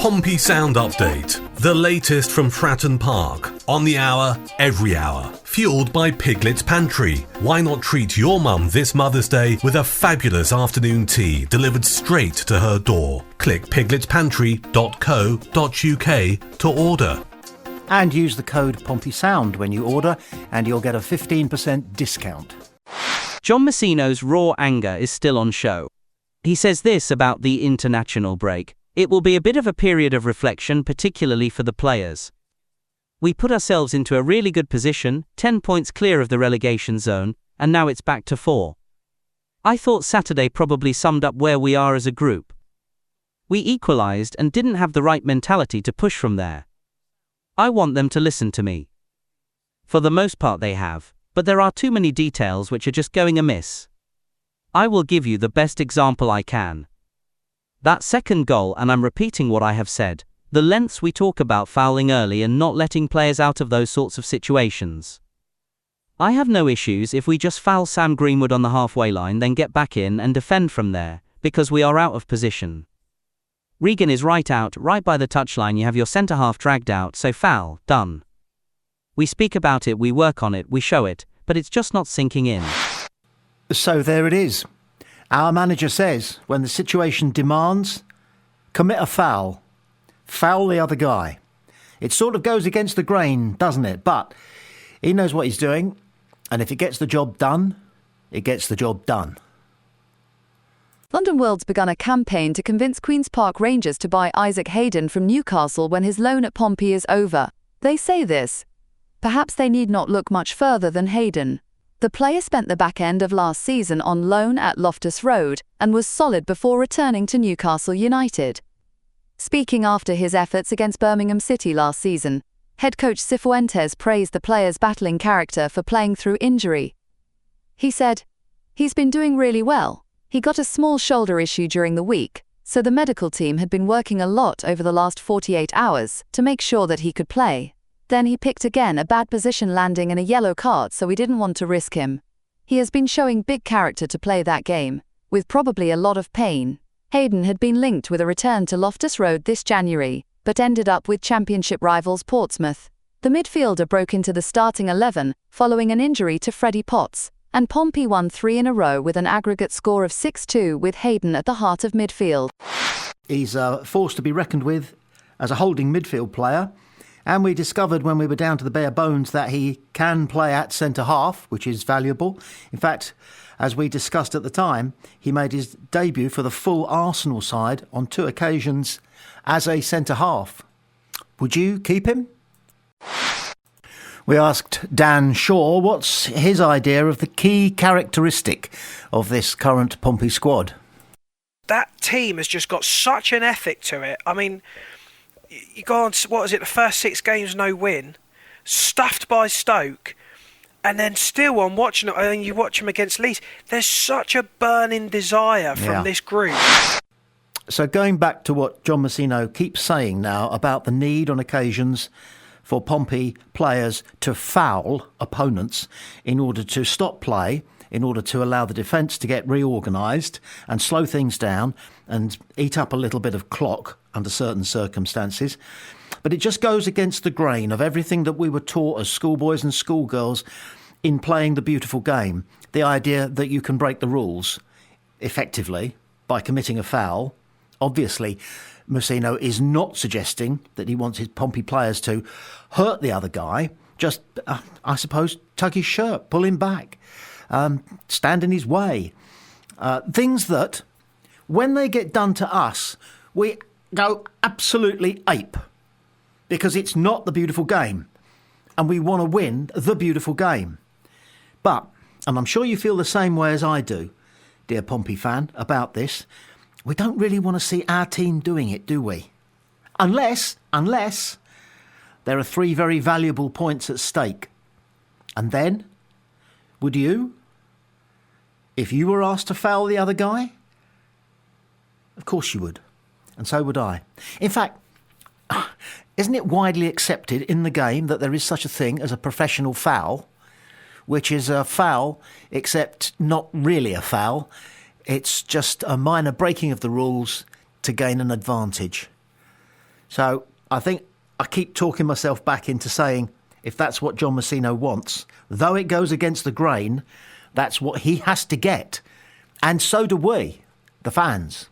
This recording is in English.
Pompey Sound Update. The latest from FRATTON Park. On the hour, every hour. Fueled by Piglet's Pantry. Why not treat your mum this Mother's Day with a fabulous afternoon tea delivered straight to her door? Click pigletspantry.co.uk to order. And use the code PompeySound when you order, and you'll get a 15% discount. John Messino's raw anger is still on show. He says this about the international break: "It will be a bit of a period of reflection, particularly for the players. We put ourselves into a really good position, 10 points clear of the relegation zone, and now it's back to 4. I thought Saturday probably summed up where we are as a group. We equalised and didn't have the right mentality to push from there. I want them to listen to me. For the most part they have, but there are too many details which are just going amiss. I will give you the best example I can. That second goal, and I'm repeating what I have said, the lengths we talk about fouling early and not letting players out of those sorts of situations. I have no issues if we just foul Sam Greenwood on the halfway line, then get back in and defend from there, because we are out of position. Regan is right out, right by the touchline, you have your centre-half dragged out, so foul, done. We speak about it, we work on it, we show it, but it's just not sinking in." So there it is. Our manager says, when the situation demands, commit a foul. Foul the other guy. It sort of goes against the grain, doesn't it? But he knows what he's doing, and if it gets the job done, it gets the job done. London World's begun a campaign to convince Queen's Park Rangers to buy Isaac Hayden from Newcastle when his loan at Pompey is over. They say this: perhaps they need not look much further than Hayden. The player spent the back end of last season on loan at Loftus Road and was solid before returning to Newcastle United. Speaking after his efforts against Birmingham City last season, head coach Cifuentes praised the player's battling character for playing through injury. He said, "He's been doing really well. He got a small shoulder issue during the week, so the medical team had been working a lot over the last 48 hours to make sure that he could play. Then he picked again a bad position, landing in a yellow card, so we didn't want to risk him. He has been showing big character to play that game, with probably a lot of pain." Hayden had been linked with a return to Loftus Road this January, but ended up with championship rivals Portsmouth. The midfielder broke into the starting 11 following an injury to Freddie Potts, and Pompey won 3 in a row with an aggregate score of 6-2 with Hayden at the heart of midfield. He's a force to be reckoned with as a holding midfield player, and we discovered when we were down to the bare bones that he can play at centre-half, which is valuable. In fact, as we discussed at the time, he made his debut for the full Arsenal side on 2 occasions as a centre-half. Would you keep him? We asked Dan Shaw what's his idea of the key characteristic of this current Pompey squad. That team has just got such an ethic to it. I mean, you go on, what is it, the first 6 games, no win, stuffed by Stoke, and then still on watching it, and you watch them against Leeds. There's such a burning desire from this group. So going back to what John Messino keeps saying now about the need on occasions for Pompey players to foul opponents in order to stop play, in order to allow the defence to get reorganised and slow things down and eat up a little bit of clock under certain circumstances. But it just goes against the grain of everything that we were taught as schoolboys and schoolgirls in playing the beautiful game. The idea that you can break the rules effectively by committing a foul. Obviously, Messino is not suggesting that he wants his Pompey players to hurt the other guy, just, I suppose, tug his shirt, pull him back, stand in his way. Things that, when they get done to us, we go absolutely ape, because it's not the beautiful game, and we want to win the beautiful game. But, and I'm sure you feel the same way as I do, dear Pompey fan, about this, we don't really want to see our team doing it, do we? Unless there are 3 very valuable points at stake. And then, would you? If you were asked to foul the other guy? Of course you would. And so would I. In fact, isn't it widely accepted in the game that there is such a thing as a professional foul, which is a foul, except not really a foul? It's just a minor breaking of the rules to gain an advantage. So I think I keep talking myself back into saying if that's what John Messino wants, though it goes against the grain, that's what he has to get. And so do we, the fans.